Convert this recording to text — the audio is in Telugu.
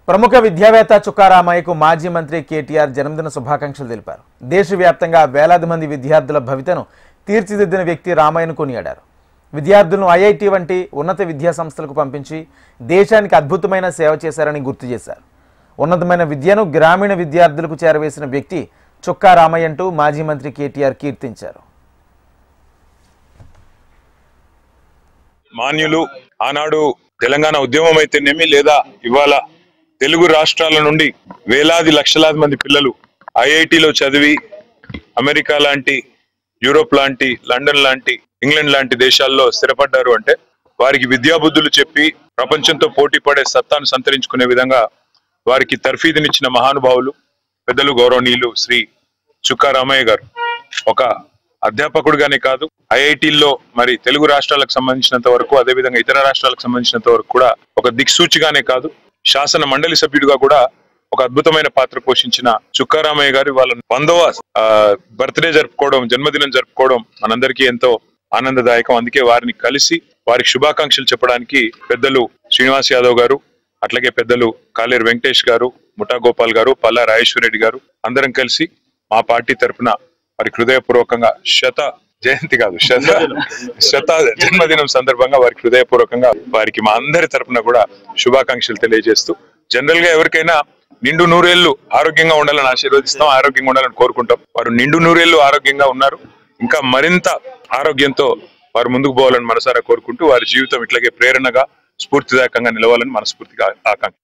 ప్రముఖ విద్యావేత్త చుక్కా రామయ్యకు మాజీ మంత్రి కేటీఆర్ జన్మదిన శుభాకాంక్షలు తెలిపారు. దేశవ్యాప్తంగా వేలాది మంది విద్యార్థుల భవితను తీర్చిదిద్దిన వ్యక్తి రామయ్యను కొనియాడారు. విద్యార్థులను ఐఐటి వంటి ఉన్నత విద్యా సంస్థలకు పంపించి దేశానికి అద్భుతమైన సేవ చేశారని గుర్తు చేశారు. ఉన్నతమైన విద్యను గ్రామీణ విద్యార్థులకు చేరవేసిన వ్యక్తి చుక్కా రామయ్య అంటూ మాజీ మంత్రి కేటీఆర్ కీర్తించారు. మాన్యులు ఆనాడు తెలంగాణ ఉద్యమం అయితేనేమి లేదా ఇవాళ తెలుగు రాష్ట్రాల నుండి వేలాది లక్షలాది మంది పిల్లలు ఐఐటిలో చదివి అమెరికా లాంటి, యూరోప్ లాంటి, లండన్ లాంటి, ఇంగ్లాండ్ లాంటి దేశాల్లో స్థిరపడ్డారు అంటే వారికి విద్యాబుద్ధులు చెప్పి ప్రపంచంతో పోటీ పడే సత్తాను సంతరించుకునే విధంగా వారికి తర్ఫీదునిచ్చిన మహానుభావులు పెద్దలు గౌరవనీయులు శ్రీ చుక్కా రామయ్య గారు. ఒక అధ్యాపకుడుగానే కాదు, ఐఐటీల్లో మరి తెలుగు రాష్ట్రాలకు సంబంధించినంత వరకు, అదేవిధంగా ఇతర రాష్ట్రాలకు సంబంధించినంత వరకు కూడా ఒక దిక్సూచిగానే కాదు, శాసన మండలి సభ్యుడిగా కూడా ఒక అద్భుతమైన పాత్ర పోషించిన చుక్కా రామయ్య గారు వాళ్ళ 100వ బర్త్డే జరుపుకోవడం, జన్మదినం జరుపుకోవడం మనందరికీ ఎంతో ఆనందదాయకం. అందుకే వారిని కలిసి వారికి శుభాకాంక్షలు చెప్పడానికి పెద్దలు శ్రీనివాస్ యాదవ్ గారు, అట్లాగే పెద్దలు కాలేరు వెంకటేష్ గారు, ముఠా గోపాల్ గారు, పల్లా రాజేశ్వర రెడ్డి గారు అందరం కలిసి మా పార్టీ తరఫున వారికి హృదయపూర్వకంగా శత జన్మదినం సందర్భంగా వారికి హృదయపూర్వకంగా వారికి మా అందరి తరఫున కూడా శుభాకాంక్షలు తెలియజేస్తూ, జనరల్ గా ఎవరికైనా నిండు నూరేళ్లు ఆరోగ్యంగా ఉండాలని ఆశీర్వదిస్తాం, ఆరోగ్యంగా ఉండాలని కోరుకుంటాం. వారు నిండు నూరేళ్లు ఆరోగ్యంగా ఉన్నారు, ఇంకా మరింత ఆరోగ్యంతో వారు ముందుకు పోవాలని మనసారా కోరుకుంటూ వారి జీవితం ఇట్లాగే ప్రేరణగా, స్ఫూర్తిదాయకంగా నిలవాలని మనస్ఫూర్తిగా ఆకాంక్ష.